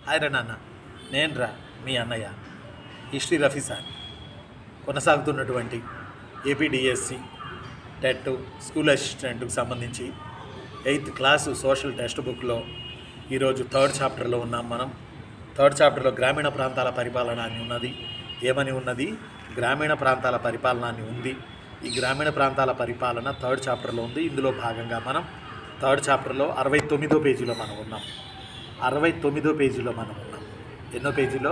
Hi రా నాన్న, నేను రా మీ అన్నయ్య హిస్టరీ రఫీసాన్. కొనసాగుతున్నటువంటి ఏపీడిఎస్సి టెట్ స్కూల్ అసిస్టెంట్కి సంబంధించి 8th క్లాసు సోషల్ టెక్స్ట్ బుక్లో ఈరోజు 3rd చాప్టర్లో ఉన్నాం. మనం 3rd చాప్టర్లో గ్రామీణ ప్రాంతాల పరిపాలన అని ఉన్నది. ఏమని ఉన్నది? గ్రామీణ ప్రాంతాల పరిపాలన అని ఉంది. ఈ గ్రామీణ ప్రాంతాల పరిపాలన 3rd చాప్టర్లో ఉంది. ఇందులో భాగంగా మనం 3rd చాప్టర్లో 69వ పేజీలో మనం ఉన్నాం. 69వ పేజీలో మనం ఉన్నాం. ఎన్నో పేజీలో?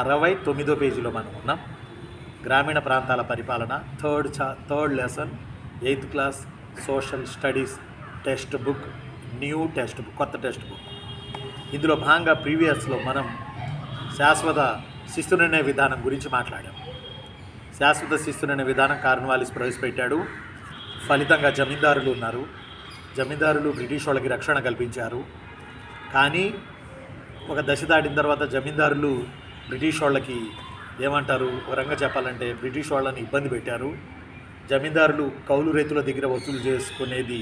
69వ పేజీలో మనం ఉన్నాం. గ్రామీణ ప్రాంతాల పరిపాలన third lesson 8th class social studies text book, new text book, కొత్త టెక్స్ట్ బుక్. ఇందులో భాగంగా ప్రీవియస్లో మనం శాశ్వత శిస్తు నిర్ణయ విధానం గురించి మాట్లాడాం. శాశ్వత శిస్తు నిర్ణయ విధానం కార్న్వాలిస్ ప్రవేశపెట్టాడు. ఫలితంగా జమీందారులు ఉన్నారు. జమీందారులు బ్రిటిష్ వాళ్ళకి రక్షణ కల్పించారు. కానీ ఒక దశ దాటిన తర్వాత జమీందారులు బ్రిటిష్ వాళ్ళకి ఏమంటారు, వరంగా చెప్పాలంటే బ్రిటిష్ వాళ్ళని ఇబ్బంది పెట్టారు. జమీందారులు కౌలు రైతుల దగ్గర వసూలు చేసుకునేది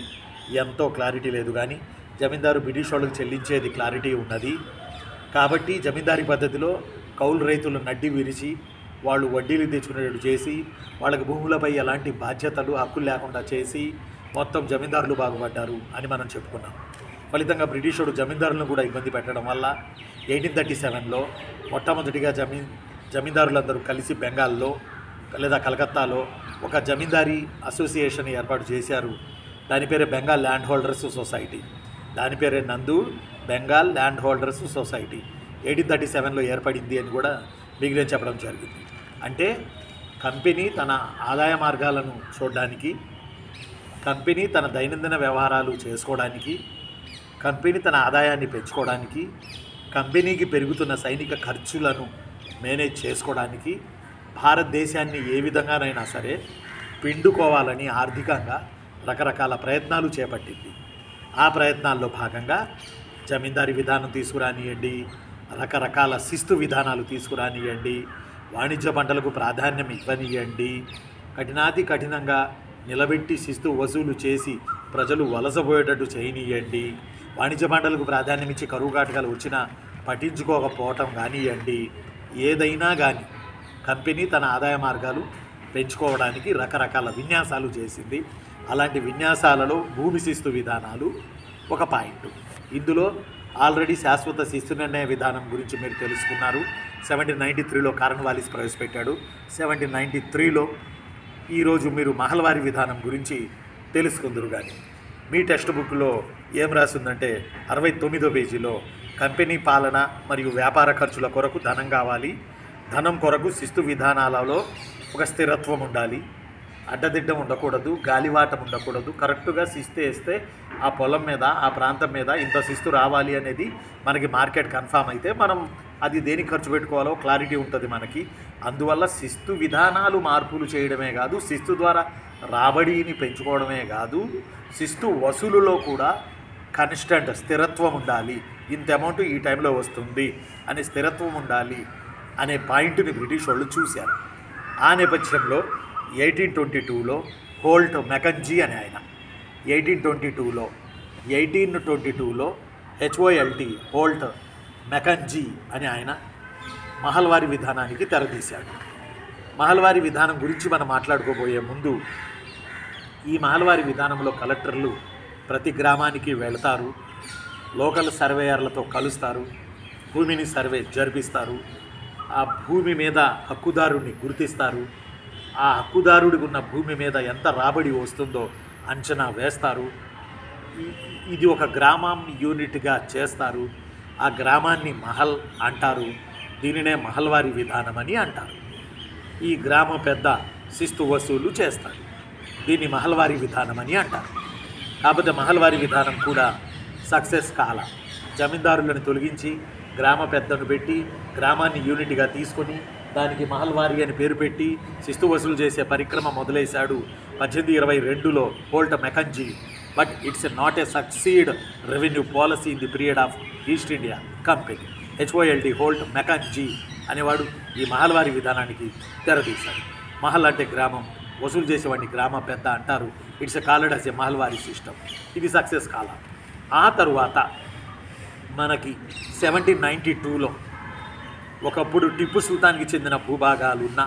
ఎంతో క్లారిటీ లేదు, కానీ జమీందారు బ్రిటిష్ వాళ్ళకి చెల్లించేది క్లారిటీ ఉన్నది. కాబట్టి జమీందారీ పద్ధతిలో కౌలు రైతులు నడ్డి విరిచి వాళ్ళు వడ్డీలు తెచ్చుకునేటట్టు చేసి వాళ్ళకి భూములపై ఎలాంటి బాధ్యతలు హక్కులు లేకుండా చేసి మొత్తం జమీందారులు బాగుపడ్డారు అని మనం చెప్పుకున్నాం. ఫలితంగా బ్రిటిషోడు జమీందారులను కూడా ఇబ్బంది పెట్టడం వల్ల 1837లో మొట్టమొదటిగా జమీందారులందరూ కలిసి బెంగాల్లో లేదా కలకత్తాలో ఒక జమీందారీ అసోసియేషన్ ఏర్పాటు చేశారు. దాని పేరే బెంగాల్ ల్యాండ్ హోల్డర్స్ సొసైటీ. దాని పేరే నందు బెంగాల్ ల్యాండ్ హోల్డర్స్ సొసైటీ. 1837లో ఏర్పడింది అని కూడా మిగిలిన చెప్పడం జరిగింది. అంటే కంపెనీ తన ఆదాయ మార్గాలను చూడడానికి, కంపెనీ తన దైనందిన వ్యవహారాలు చేసుకోవడానికి, కంపెనీ తన ఆదాయాన్ని పెంచుకోవడానికి, కంపెనీకి పెరుగుతున్న సైనిక ఖర్చులను మేనేజ్ చేసుకోవడానికి, భారతదేశాన్ని ఏ విధంగానైనా సరే పిండుకోవాలని ఆర్థికంగా రకరకాల ప్రయత్నాలు చేపట్టింది. ఆ ప్రయత్నాల్లో భాగంగా జమీందారీ విధానం తీసుకురానియండి, రకరకాల శిస్తు విధానాలు తీసుకురానియండి, వాణిజ్య పంటలకు ప్రాధాన్యం ఇవ్వనియండి, కఠినాతి కఠినంగా నిలబెట్టి శిస్తు వసూలు చేసి ప్రజలు వలసపోయేటట్టు చేయనియండి, వాణిజ్య పంటలకు ప్రాధాన్యం ఇచ్చి కరువు కాటకాలు వచ్చినా పట్టించుకోకపోవటం కానివ్వండి, ఏదైనా కానీ కంపెనీ తన ఆదాయ మార్గాలు పెంచుకోవడానికి రకరకాల విన్యాసాలు చేసింది. అలాంటి విన్యాసాలలో భూమి శిస్తు విధానాలు ఒక పాయింట్. ఇందులో ఆల్రెడీ శాశ్వత శిస్తు నిర్ణయ విధానం గురించి మీరు తెలుసుకున్నారు. 1793లో కార్న్వాలిస్ ప్రవేశపెట్టాడు. 1793లో ఈరోజు మీరు మహల్వారీ విధానం గురించి తెలుసుకుందరు. కానీ మీ టెక్స్ట్ బుక్లో ఏం రాసిందంటే 69వ పేజీలో కంపెనీ పాలన మరియు వ్యాపార ఖర్చుల కొరకు ధనం కావాలి, ధనం కొరకు శిస్తు విధానాలలో ఒక స్థిరత్వం ఉండాలి, అడ్డదిడ్డం ఉండకూడదు, గాలివాటం ఉండకూడదు, కరెక్టుగా శిస్తు వేస్తే ఆ పొలం మీద ఆ ప్రాంతం మీద ఇంత శిస్తు రావాలి అనేది మనకి మార్కెట్ కన్ఫామ్ అయితే మనం అది దేనికి ఖర్చు పెట్టుకోవాలో క్లారిటీ ఉంటుంది మనకి. అందువల్ల శిస్తు విధానాలు మార్పులు చేయడమే కాదు, శిస్తు ద్వారా రాబడిని పెంచుకోవడమే కాదు, శిస్తు వసూలులో కూడా కన్స్టెంట్ స్థిరత్వం ఉండాలి. ఇంత అమౌంట్ ఈ టైంలో వస్తుంది అనే స్థిరత్వం ఉండాలి అనే పాయింట్ని బ్రిటిష్ వాళ్ళు చూశారు. ఆ నేపథ్యంలో 1822లో హోల్ట్ మెకంజీ అనే ఆయన 1822లో హోల్ట్ మెకంజీ అని ఆయన మహల్వారీ విధానానికి తెరదీశాడు. మహల్వారీ విధానం గురించి మనం మాట్లాడుకోబోయే ముందు, ఈ మహల్వారీ విధానంలో కలెక్టర్లు ప్రతి గ్రామానికి వెళతారు, లోకల్ సర్వేయర్లతో కలుస్తారు, భూమిని సర్వే జరిపిస్తారు, ఆ భూమి మీద హక్కుదారుడిని గుర్తిస్తారు, ఆ హక్కుదారుడికి ఉన్న భూమి మీద ఎంత రాబడి వస్తుందో అంచనా వేస్తారు. ఇది ఒక గ్రామం యూనిట్గా చేస్తారు. ఆ గ్రామాన్ని మహల్ అంటారు. దీనినే మహల్వారీ విధానం అని అంటారు. ఈ గ్రామ పెద్ద శిస్తు వసూలు చేస్తారు. దీన్ని మహల్వారీ విధానం అని అంటారు. కాకపోతే మహల్వారీ విధానం కూడా సక్సెస్ కాల. జమీందారులను తొలగించి గ్రామ పెద్దను పెట్టి గ్రామాన్ని యూనిట్గా తీసుకొని దానికి మహల్వారీ అని పేరు పెట్టి శిస్తు వసూలు చేసే పరిక్రమ మొదలేశాడు 1822లో Holt Mackenzie. But it's not a succeed revenue policy in the period of East India company. Holt Mackenzie అనేవాడు ఈ మహల్వారీ విధానానికి తెరదీశాడు. మహల్ అంటే గ్రామం, వసూలు చేసేవాడిని గ్రామ పెద్ద అంటారు. It's called as a Mahalwari system. ఇది సక్సెస్ కాల. ఆ తరువాత మనకి 1792లో ఒకప్పుడు టిప్పు సుల్తాన్కి చెందిన భూభాగాలు ఉన్న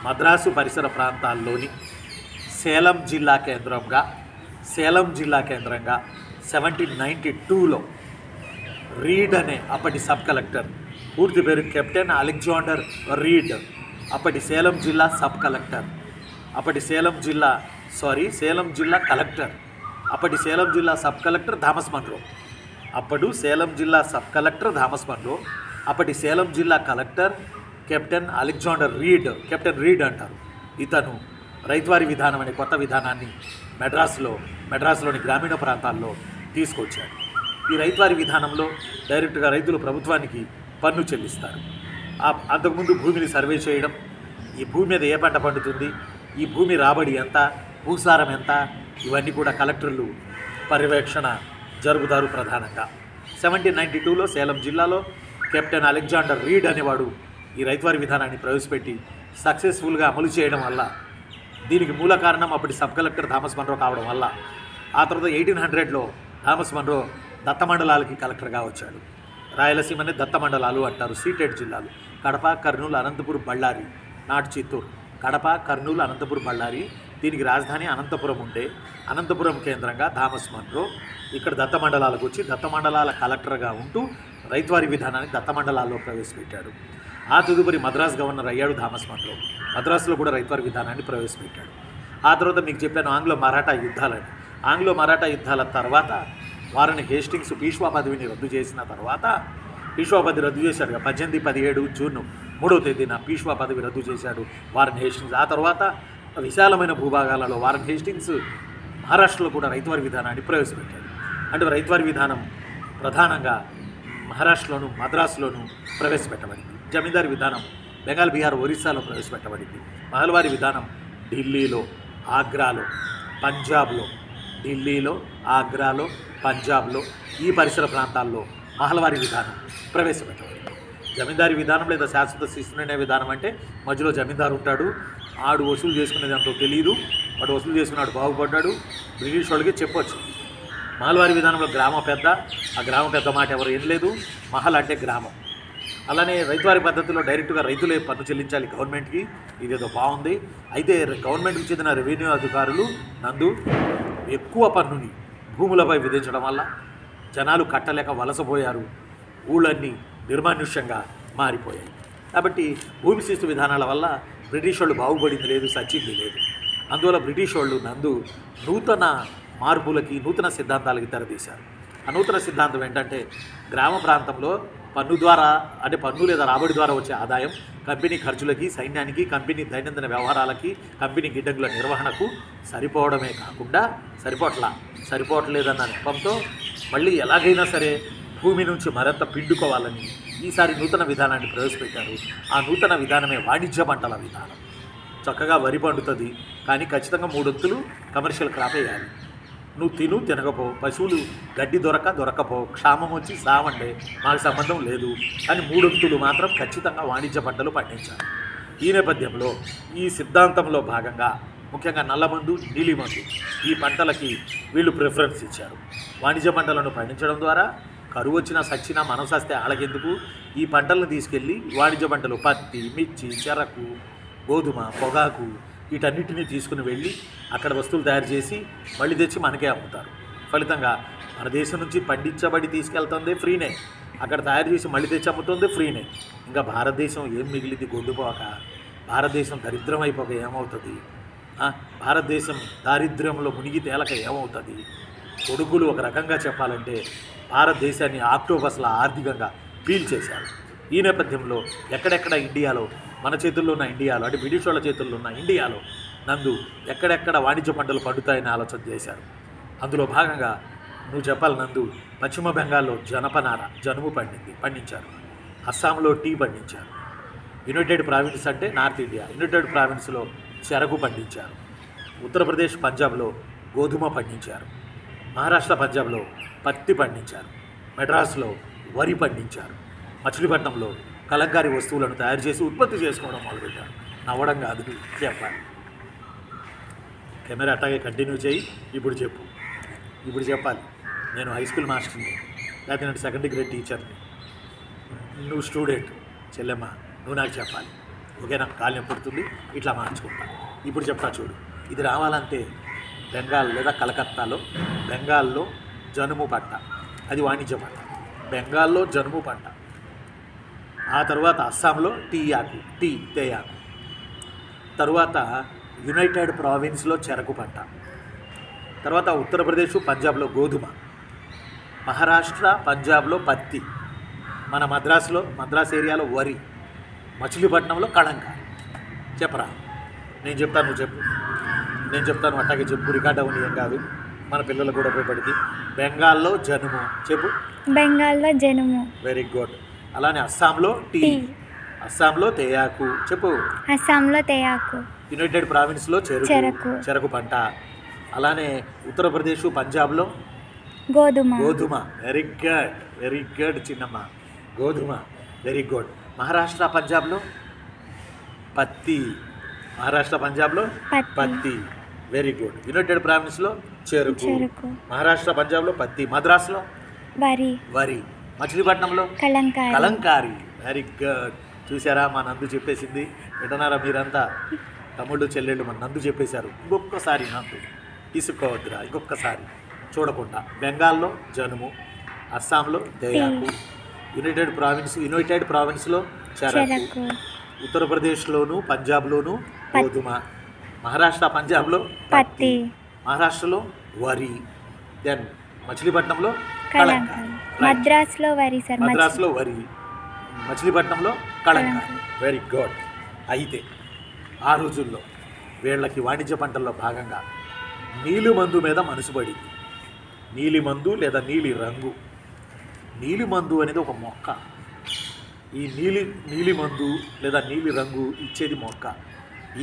మద్రాసు పరిసర ప్రాంతాల్లోని సేలం జిల్లా కేంద్రంగా 1792లో రీడ్ అనే అప్పటి సబ్ కలెక్టర్, పూర్తి పేరు కెప్టెన్ అలెగ్జాండర్ రీడ్, అప్పటి సేలం జిల్లా సబ్ కలెక్టర్, అప్పటి సేలం జిల్లా కలెక్టర్, అప్పటి సేలం జిల్లా సబ్ కలెక్టర్ థామస్ మన్రో, అప్పుడు సేలం జిల్లా సబ్ కలెక్టర్ థామస్ మన్రో, అప్పటి సేలం జిల్లా collector captain Alexander read, captain read అంటారు. ఇతను రైతువారీ విధానం అనే కొత్త విధానాన్ని మెడ్రాస్లోని గ్రామీణ ప్రాంతాల్లో తీసుకొచ్చాడు. ఈ రైతువారీ విధానంలో డైరెక్ట్గా రైతులు ప్రభుత్వానికి పన్ను చెల్లిస్తారు. అంతకుముందు భూమిని సర్వే చేయడం, ఈ భూమి మీద ఏ పంట పండుతుంది, ఈ భూమి రాబడి ఎంత, భూసారం ఎంత, ఇవన్నీ కూడా కలెక్టర్లు పర్యవేక్షణ జరుపుతారు. ప్రధానంగా 1792లో సేలం జిల్లాలో కెప్టెన్ అలెగ్జాండర్ రీడ్ అనేవాడు ఈ రైతువారీ విధానాన్ని ప్రవేశపెట్టి సక్సెస్ఫుల్గా అమలు చేయడం వల్ల, దీనికి మూల కారణం అప్పటి సబ్ కలెక్టర్ థామస్ మన్రో కావడం వల్ల, ఆ తర్వాత 1800లో థామస్ మన్రో దత్తమండలాలకి కలెక్టర్గా వచ్చాడు. రాయలసీమనే దత్తమండలాలు అంటారు. సీటెడ్ జిల్లాలు కడప, కర్నూలు, అనంతపురం, బళ్ళారి, నాట్ చిత్తూరు. కడప, కర్నూలు, అనంతపురం, బళ్ళారి. దీనికి రాజధాని అనంతపురం ఉండే అనంతపురం కేంద్రంగా థామస్ మన్రో ఇక్కడ దత్తమండలాలకు వచ్చి దత్తమండలాల కలెక్టర్గా ఉంటూ రైతువారీ విధానాన్ని దత్తమండలాల్లో ప్రవేశపెట్టాడు. ఆ తదుపరి మద్రాస్ గవర్నర్ అయ్యాడు థామస్ మన్రో. మద్రాసులో కూడా రైతువారీ విధానాన్ని ప్రవేశపెట్టాడు. ఆ తర్వాత మీకు చెప్పాను ఆంగ్లో మరాఠా యుద్ధాలని. ఆంగ్లో మరాఠా యుద్ధాల తర్వాత వారిని హేస్టింగ్స్ పీష్వా పదవిని రద్దు చేసిన తర్వాత, పీష్వా పదవి రద్దు చేశాడు 1817 జూన్ 3వ తేదీన పీష్వా పదవి రద్దు చేశాడు వారన్ హేస్టింగ్స్. ఆ తర్వాత విశాలమైన భూభాగాలలో వారన్ హేస్టింగ్స్ మహారాష్ట్రలో కూడా రైతువారీ విధానాన్ని ప్రవేశపెట్టాడు. అంటే రైతువారీ విధానం ప్రధానంగా మహారాష్ట్రలోను మద్రాసులోను ప్రవేశపెట్టబడింది. జమీందారీ విధానం బెంగాల్, బీహార్, ఒరిస్సాలో ప్రవేశపెట్టబడింది. మహల్వారీ విధానం ఢిల్లీలో, ఆగ్రాలో, పంజాబ్లో, ఈ పరిసర ప్రాంతాల్లో మహల్వారీ విధానం ప్రవేశపెట్టబడింది. జమీందారీ విధానం లేదా శాశ్వత శిస్తునే విధానం అంటే మధ్యలో జమీందారు ఉంటాడు, ఆడు వసూలు చేసుకునేది అంతో తెలియదు, వాడు వసూలు చేసుకున్నాడు బాగుపడ్డాడు, బ్రిటిష్ వాళ్ళకి చెప్పొచ్చు. మహల్వారీ విధానంలో గ్రామ పెద్ద, ఆ గ్రామ పెద్ద మాట ఎవరు ఏం లేదు, మహల్ అంటే గ్రామం. అలానే రైతువారీ పద్ధతిలో డైరెక్ట్గా రైతులే పన్ను చెల్లించాలి గవర్నమెంట్కి. ఇదేదో బాగుంది. అయితే గవర్నమెంట్కి చెందిన రెవెన్యూ అధికారులు నందు ఎక్కువ పన్నుని భూములపై విధించడం వల్ల జనాలు కట్టలేక వలసపోయారు. ఊళ్ళన్నీ నిర్మానుష్యంగా మారిపోయాయి. కాబట్టి భూమి శిస్తు విధానాల వల్ల బ్రిటిష్ వాళ్ళు బాగుపడింది లేదు, సచ్చింది లేదు. అందువల్ల బ్రిటిష్ వాళ్ళు నందు నూతన మార్పులకి, నూతన సిద్ధాంతాలకి తెరదీశారు. ఆ నూతన సిద్ధాంతం ఏంటంటే గ్రామ ప్రాంతంలో పన్ను ద్వారా, అంటే పన్ను లేదా రాబడి ద్వారా వచ్చే ఆదాయం కంపెనీ ఖర్చులకి, సైన్యానికి, కంపెనీ దైనందిన వ్యవహారాలకి, కంపెనీ గిడ్డంగుల నిర్వహణకు సరిపోవడమే కాకుండా సరిపోవట్లేదన్న నెపంతో మళ్ళీ ఎలాగైనా సరే భూమి నుంచి మరింత పిండుకోవాలని ఈసారి నూతన విధానాన్ని ప్రవేశపెట్టారు. ఆ నూతన విధానమే వాణిజ్య పంటల విధానం. చక్కగా వరి పండుతుంది, కానీ ఖచ్చితంగా 3 వంతులు కమర్షియల్ క్రాప్ వేయాలి. నువ్వు తినకపో, పశువులు గడ్డి దొరకపో, క్షామం వచ్చి సావండే, మాకు సంబంధం లేదు అని 3 వంతులు మాత్రం ఖచ్చితంగా వాణిజ్య పంటలు పండించాలి. ఈ నేపథ్యంలో ఈ సిద్ధాంతంలో భాగంగా ముఖ్యంగా నల్లమందు, నీలిమందు ఈ పంటలకి వీళ్ళు ప్రిఫరెన్స్ ఇచ్చారు. వాణిజ్య పంటలను పండించడం ద్వారా కరువు వచ్చినా సచ్చినా మనసస్తే ఆళకెందుకు, ఈ పంటలను తీసుకెళ్ళి వాణిజ్య పంటలు పత్తి, మిర్చి, చెరకు, గోధుమ, పొగాకు వీటన్నిటినీ తీసుకుని వెళ్ళి అక్కడ వస్తువులు తయారు చేసి మళ్ళీ తెచ్చి మనకే అమ్ముతారు. ఫలితంగా మన దేశం నుంచి పండించబడి తీసుకెళ్తుంది ఫ్రీనే, అక్కడ తయారు చేసి మళ్ళీ తెచ్చి అమ్ముతుంది ఫ్రీనే. ఇంకా భారతదేశం ఏం మిగిలింది గొంతుపోక, భారతదేశం దరిద్రం అయిపోక ఏమవుతుంది, భారతదేశం దారిద్ర్యంలో మునిగి తేలక ఏమవుతుంది. కొడుకులు ఒక రకంగా చెప్పాలంటే భారతదేశాన్ని ఆక్టోపస్లా ఆర్థికంగా పీల్చేశారు. ఈ నేపథ్యంలో ఎక్కడెక్కడ ఇండియాలో, మన చేతుల్లో ఉన్న ఇండియాలో, అంటే బ్రిటిష్ వాళ్ళ చేతుల్లో ఉన్న ఇండియాలో నందు ఎక్కడెక్కడ వాణిజ్య పంటలు పండుతాయని ఆలోచన చేశారు. అందులో భాగంగా నువ్వు చెప్పాలి నందు, పశ్చిమ బెంగాల్లో జనుము పండించారు. అస్సాంలో టీ పండించారు. యునైటెడ్ ప్రావిన్స్ అంటే నార్త్ ఇండియా, యునైటెడ్ ప్రావిన్స్లో చెరకు పండించారు. ఉత్తరప్రదేశ్, పంజాబ్లో గోధుమ పండించారు. మహారాష్ట్ర, పంజాబ్లో పత్తి పండించారు. మెడ్రాస్లో వరి పండించారు. మచిలీపట్నంలో కలంకారీ వస్తువులను తయారు చేసి ఉత్పత్తి చేసుకోవడం మొదలుపెట్టారు. నవ్వడం కాదు, చెప్పాలి. కెమెరా అట్టాగే కంటిన్యూ చేయి. ఇప్పుడు చెప్పాలి. నేను హై స్కూల్ మాస్టర్ని. లేకపోతే నేను సెకండ్ గ్రేడ్ టీచర్ని, నువ్వు స్టూడెంట్, చెల్లెమ్మ నువ్వు నాకు చెప్పాలి, ఓకేనా? కాలు నొప్పుడుతుంది, ఇట్లా మార్చుకుంటా. ఇప్పుడు చెప్తా చూడు. ఇది రావాలంటే బెంగాల్ లేదా కలకత్తాలో, బెంగాల్లో జనుము పంట, అది వాణిజ్య పంట. బెంగాల్లో జనుము పంట. ఆ తర్వాత అస్సాంలో తేయాకు. తరువాత యునైటెడ్ ప్రావిన్స్లో చెరకు పంట. తర్వాత ఉత్తరప్రదేశ్, పంజాబ్లో గోధుమ. మహారాష్ట్ర, పంజాబ్లో పత్తి. మన మద్రాస్ ఏరియాలో వరి. మచిలీపట్నంలో కళంకారి. చెప్పరా? నేను చెప్తాను, నువ్వు చెప్పు. నేను చెప్తాను, అట్టాగే చెప్పు. రికార్డ్ అవన్నీ ఏం కాదు, మన పిల్లలకు కూడా ఉపయోగపడింది. బెంగాల్లో జనుము చెప్పు. బెంగాల్లో జనుము. Very good. అలానే అస్సాంలో అస్సాంలో తేయాకు చెప్పు. అస్సాంలో తేయాకు. యునైటెడ్ ప్రావిన్స్లో చెరకు పంట. అలానే ఉత్తరప్రదేశ్, పంజాబ్లో గోధుమ. వెరీ గుడ్ చిన్నమ్మ, గోధుమ. Very good. మహారాష్ట్ర, పంజాబ్లో పత్తి. Very good. యునైటెడ్ ప్రావిన్స్లో చెరకు. మహారాష్ట్ర, పంజాబ్లో పత్తి. మద్రాసులో వరి. మచిలీపట్నంలో కలంకారి. Very good. చూసారా, మా నందు చెప్పేసింది. వింటున్నారా మీరంతా? తమ్ముళ్ళు చెల్లెళ్ళు మన నందు చెప్పేశారు. ఇంకొకసారి నందు తీసుకోవద్దురా, ఇంకొకసారి చూడకుండా. బెంగాల్లో జనుము, అస్సాంలో తేయాకు, యునైటెడ్ ప్రావిన్స్లో చెరకు, ఉత్తరప్రదేశ్లోను పంజాబ్లోను గోధుమ, మహారాష్ట్ర పంజాబ్లో పత్తి, మహారాష్ట్రలో వరి, దెన్ మచిలీపట్నంలో కలంకారి. మద్రాసులో వరి, మచిలీపట్నంలో కలంకారి. Very good. అయితే ఆ రోజుల్లో వీళ్ళకి వాణిజ్య పంటల్లో భాగంగా నీలిమందు మీద మనసు పడింది. నీలిమందు లేదా నీలి రంగు. నీలిమందు అనేది ఒక మొక్క. ఈ నీలిమందు లేదా నీలి రంగు ఇచ్చేది మొక్క.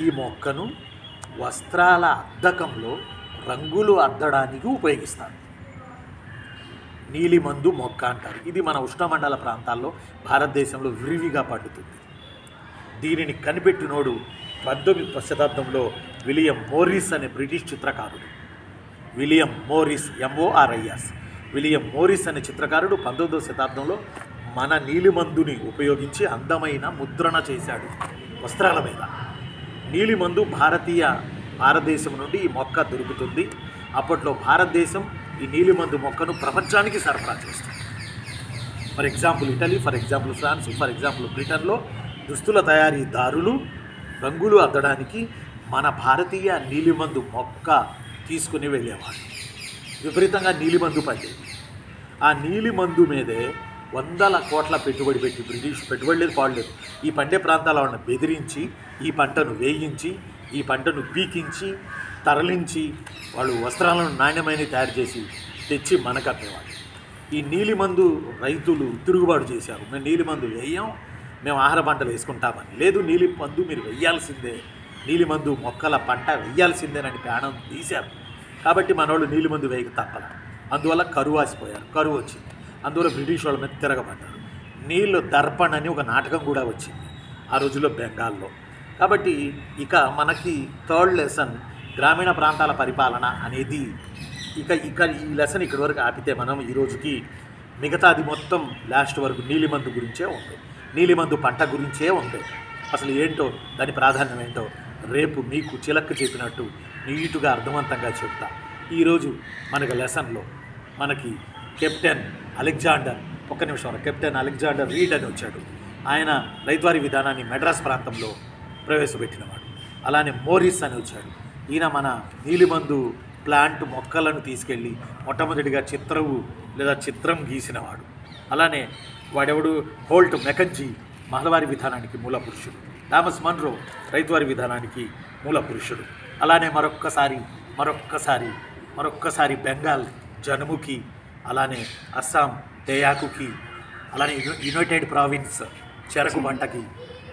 ఈ మొక్కను వస్త్రాల అద్దకంలో రంగులు అద్దడానికి ఉపయోగిస్తారు. నీలిమందు మొక్క అంటారు. ఇది మన ఉష్ణమండల ప్రాంతాల్లో భారతదేశంలో విరివిగా పండుతుంది. దీనిని కనిపెట్టినోడు 19వ శతాబ్దంలో విలియం మోరిస్ అనే బ్రిటిష్ చిత్రకారుడు. విలియం మోరిస్ అనే చిత్రకారుడు 19వ శతాబ్దంలో మన నీలిమందుని ఉపయోగించి అందమైన ముద్రణ చేశాడు వస్త్రాల మీద. నీలిమందు భారతదేశం నుండి ఈ మొక్క దొరుకుతుంది. అప్పట్లో భారతదేశం ఈ నీలిమందు మొక్కను ప్రపంచానికి సరఫరా చేస్తుంది. For example Italy, for example France, for example బ్రిటన్లో దుస్తుల తయారీదారులు రంగులు అద్దడానికి మన భారతీయ నీలిమందు మొక్క తీసుకుని వెళ్ళేవాడు. విపరీతంగా నీలిమందు పండేది. ఆ నీలిమందు మీదే వందల కోట్ల పెట్టుబడి పెట్టి బ్రిటిష్ పెట్టుబడి లేదు, పాడలేదు, ఈ పండే ప్రాంతాల వాళ్ళని బెదిరించి ఈ పంటను వేయించి, ఈ పంటను పీకించి, తరలించి వాళ్ళు వస్త్రాలను నాణ్యమైన తయారు చేసి తెచ్చి మనకు అమ్మేవాళ్ళు. ఈ నీలిమందు రైతులు తిరుగుబాటు చేశారు. మేము నీలిమందు వేయం, మేము ఆహార పంటలు వేసుకుంటామని. లేదు, నీలిమందు మీరు వెయ్యాల్సిందే, నీలిమందు మొక్కల పంట వెయ్యాల్సిందేనని ప్రాణం తీశారు. కాబట్టి మనోళ్ళు నీలిమందు వేయక తప్పల. అందువల్ల కరువు వచ్చింది. అందువల్ల బ్రిటిష్ వాళ్ళ మీద తిరగబడ్డారు. నీళ్ళు దర్పణ్ అని ఒక నాటకం కూడా వచ్చింది ఆ రోజుల్లో బెంగాల్లో. కాబట్టి ఇక మనకి థర్డ్ లెసన్ గ్రామీణ ప్రాంతాల పరిపాలన అనేది ఇక ఈ లెసన్ ఇక్కడి వరకు ఆపితే మనం ఈరోజుకి మిగతాది మొత్తం లాస్ట్ వరకు నీలిమందు గురించే ఉంది, నీలిమందు పంట గురించే ఉంది. అసలు ఏంటో దాని ప్రాధాన్యం ఏంటో రేపు మీకు చిలక్కు చెప్పినట్టు నీటుగా అర్థవంతంగా చెప్తా. ఈరోజు మనకి లెసన్లో మనకి కెప్టెన్ అలెగ్జాండర్ రీడ్ అని వచ్చాడు. ఆయన రైతువారీ విధానాన్ని మెడ్రాస్ ప్రాంతంలో ప్రవేశపెట్టినవాడు. అలానే మోరిస్ అని వచ్చాడు. ఈయన మన నీలిమందు ప్లాంట్ మొక్కలను తీసుకెళ్ళి మొట్టమొదటిగా చిత్రం గీసినవాడు. అలానే వాడెవడు హోల్ట్ మెకంజీ మహలవారి విధానానికి మూల పురుషుడు. థామస్ మన్రో రైతువారి విధానానికి మూల పురుషుడు. అలానే మరొక్కసారి బెంగాల్ జనుముకి, అలానే అస్సాం తేయాకుకి, అలానే యునైటెడ్ ప్రావిన్స్ చెరకు పంటకి,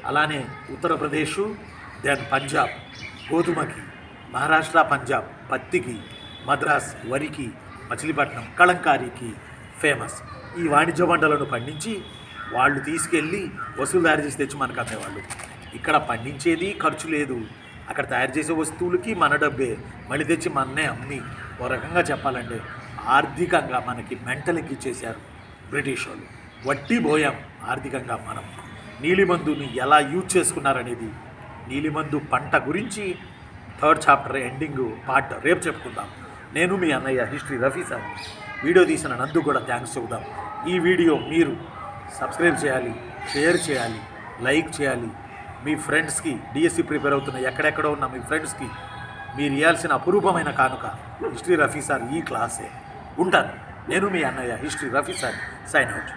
అలానే ఉత్తరప్రదేశ్, దెన్ పంజాబ్ గోధుమకి, మహారాష్ట్ర పంజాబ్ పత్తికి, మద్రాస్ వరికి, మచిలీపట్నం కళంకారీకి ఫేమస్. ఈ వాణిజ్య పంటలను పండించి వాళ్ళు తీసుకెళ్ళి వస్తువులు తయారు చేసి తెచ్చి మనకు అమ్మేవాళ్ళు. ఇక్కడ పండించేది ఖర్చు లేదు, అక్కడ తయారు చేసే వస్తువులకి మన డబ్బే, మళ్ళీ తెచ్చి మననే అమ్మి ఓ రకంగా చెప్పాలంటే ఆర్థికంగా మనకి మెంటల్ ఎక్కిచ్చేశారు బ్రిటిష్ వాళ్ళు. వడ్డీ పోయాం ఆర్థికంగా మనం. నీలిమందుని ఎలా యూజ్ చేసుకున్నారనేది, నీలిమందు పంట గురించి 3rd చాప్టర్ ఎండింగ్ పార్ట్ రేపు చెప్పుకుందాం. నేను మీ అన్నయ్య హిస్టరీ రఫీ సార్. వీడియో తీసిన నందు కూడా థ్యాంక్స్ చెబుదాం. ఈ వీడియో మీరు సబ్స్క్రైబ్ చేయాలి, షేర్ చేయాలి, లైక్ చేయాలి. మీ ఫ్రెండ్స్కి, డిఎస్సి ప్రిపేర్ అవుతున్న ఎక్కడెక్కడో ఉన్న మీ ఫ్రెండ్స్కి మీరు ఇవ్వాల్సిన అపురూపమైన కానుక హిస్టరీ రఫీ సార్ ఈ క్లాసే. ఉంటాను. నేను మీ అన్నయ్య history Rafi sir. Sign out.